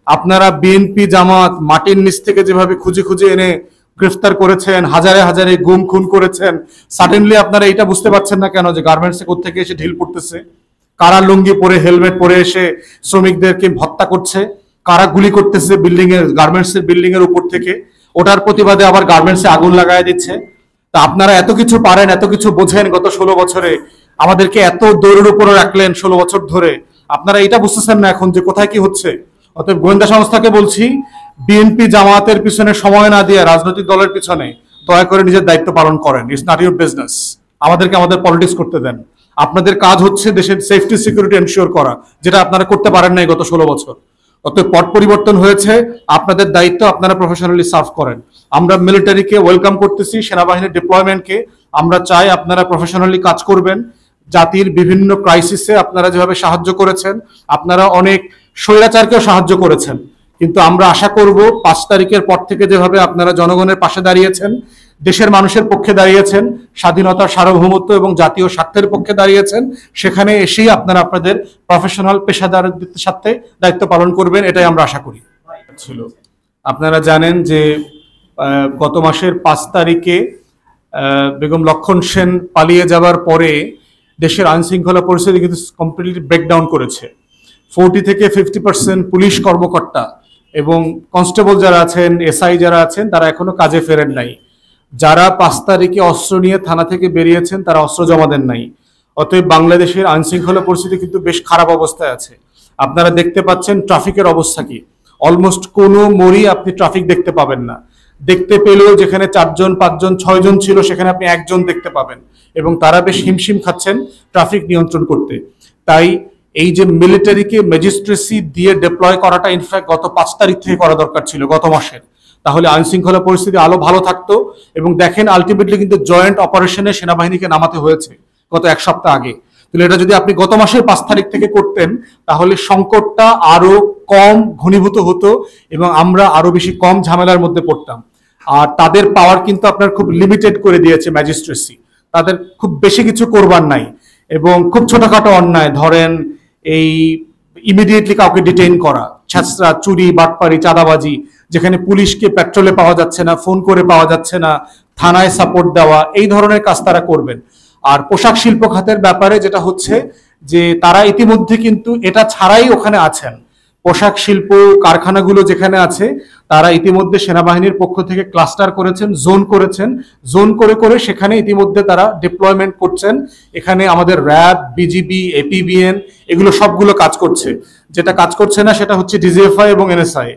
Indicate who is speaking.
Speaker 1: আপনারা বিএনপি জামাত মাটির নিচ থেকে যেভাবে খুঁজে খুঁজে এনে গ্রেফতার করেছেন, হাজারে হাজারে গুম খুন করেছেন, সাডেনলি আপনারা এটা বুঝতে পারছেন না কেন যে গার্মেন্টসে কোত্থেকে এসে ঢিল পড়তেছে? কারা লুঙ্গি পরে হেলমেট পরে এসে শ্রমিকদেরকে হত্যা করছে, কারা গুলি করতেছে বিল্ডিং এর, গার্মেন্টসের বিল্ডিং এর উপর থেকে, ওটার প্রতিবাদে আবার গার্মেন্টসে আগুন লাগায় দিচ্ছে। তা আপনারা এত কিছু পারেন, এত কিছু বোঝেন, গত 16 বছরে আমাদেরকে এত দৌড়ের উপরে রাখলেন 16 বছর ধরে, আপনারা এটা বুঝতেছেন না এখন যে কোথায় কি হচ্ছে। অতএব গোয়েন্দা সংস্থাকে বলছি, বিএনপি জামাতের পিছনে সময় না দিয়ে রাজনৈতিক দলের পিছনে দয়া করে নিজের দায়িত্ব পালন করেন। It's not your business. আমাদেরকে আমাদের পলিটিক্স করতে দেন। আপনাদের কাজ হচ্ছে দেশের সেফটি সিকিউরিটি এনশিওর করা, যেটা আপনারা করতে পারেন নাই গত 16 বছর। অতএব পট পরিবর্তন হয়েছে, আপনাদের দায়িত্ব, আপনারা প্রফেশনালি সার্ভ করেন। আমরা মিলিটারিকে ওয়েলকাম করতেছি, সেনাবাহিনীর ডিপ্লয়মেন্টকে। আমরা চাই আপনারা প্রফেশনালি কাজ করবেন। জাতির বিভিন্ন ক্রাইসিসে আপনারা যেভাবে সাহায্য করেছেন, আপনারা অনেক স্বৈরাচারকেও সাহায্য করেছেন, কিন্তু আমরা আশা করব 5 তারিখের পর থেকে যেভাবে আপনারা জনগণের পাশে দাঁড়িয়েছেন, দেশের মানুষের পক্ষে দাঁড়িয়েছেন, স্বাধীনতার সার্বভৌমত্ব এবং জাতীয় স্বার্থের পক্ষে দাঁড়িয়েছেন, সেখানে এসেই আপনারা আপনাদের প্রফেশনাল পেশাদারদের সাথে দায়িত্ব পালন করবেন, এটাই আমরা আশা করি। ছিল আপনারা জানেন যে গত মাসের 5 তারিখে বেগম লক্ষণ সেন পালিয়ে যাওয়ার পরে দেশের আইনশৃঙ্খলা পরিস্থিতি কিন্তু কমপ্লিটলি ব্রেকডাউন করেছে। 40 থেকে 50% পুলিশ কর্মকর্তা এবং কনস্টেবল যারা আছেন, এসআই যারা আছেন, তারা এখনো কাজে ফেরেন নাই। যারা 5 তারিখে অস্ত্র নিয়ে থানা থেকে বেরিয়েছেন, তারা অস্ত্র জমা দেন নাই। অতএব বাংলাদেশের আইনশৃঙ্খলা পরিস্থিতি কিন্তু বেশ খারাপ অবস্থায় আছে। আপনারা দেখতে পাচ্ছেন ট্রাফিকের অবস্থা কি। অলমোস্ট কোনো মোড়ই আপনি ট্রাফিক দেখতে পাবেন না। দেখতে পেলেও যেখানে 4 জন 5 জন 6 জন ছিল, সেখানে আপনি 1 জন দেখতে পাবেন, এবং তারা বেশ হিমশিম খাচ্ছেন ট্রাফিক নিয়ন্ত্রণ করতে। তাই এই যে মিলিটারিকে ম্যাজিস্ট্রেসি দিয়ে ডিপ্লয় করাটা ইনফ্যাক্ট গত 5 তারিখ থেকে করা দরকার ছিল, গত মাসের। তাহলে আইন শৃঙ্খলা পরিস্থিতি আলো ভালো থাকতো। এবং দেখেন আলটিমেটলি কিন্তু জয়েন্ট অপারেশনে সেনাবাহিনীকে নামাতে হয়েছে গত 1 সপ্তাহ আগে। তাহলে এটা যদি আপনি গত মাসের 5 তারিখ থেকে করতেন, তাহলে সংকটটা আরো কম ঘনীভূত হতো এবং আমরা আরো বেশি কম ঝামেলার মধ্যে পড়তাম। আর তাদের পাওয়ার কিন্তু আপনার খুব লিমিটেড করে দিয়েছে ম্যাজিস্ট্রেসি। তাদের খুব বেশি কিছু করবার নাই, এবং খুব ছোটখাটো অন্যায়, ধরেন এই ইমিডিয়েটলি কাউকে ডিটেইন করা, ছেঁচড়া, চুরি, বাটপারি, চাঁদাবাজি, যেখানে পুলিশকে পেট্রোলে পাওয়া যাচ্ছে না, ফোন করে পাওয়া যাচ্ছে না, থানায় সাপোর্ট দেওয়া, এই ধরনের কাজ তারা করবেন। আর পোশাক শিল্প খাতের ব্যাপারে যেটা হচ্ছে যে তারা ইতিমধ্যে কিন্তু এটা ছাড়াই ওখানে আছেন। পোশাক শিল্প কারখানাগুলো যেখানে আছে, তারা ইতিমধ্যে সেনাবাহিনীর পক্ষ থেকে ক্লাস্টার করেছেন, জোন করেছেন, জোন করে করে সেখানে ইতিমধ্যে তারা ডিপ্লয়মেন্ট করছেন। এখানে আমাদের র্যাব, বিজিবি, এপিবিএন, এগুলো সবগুলো কাজ করছে। যেটা কাজ করছে না সেটা হচ্ছে ডিজিএফআই এবং এনএসআই।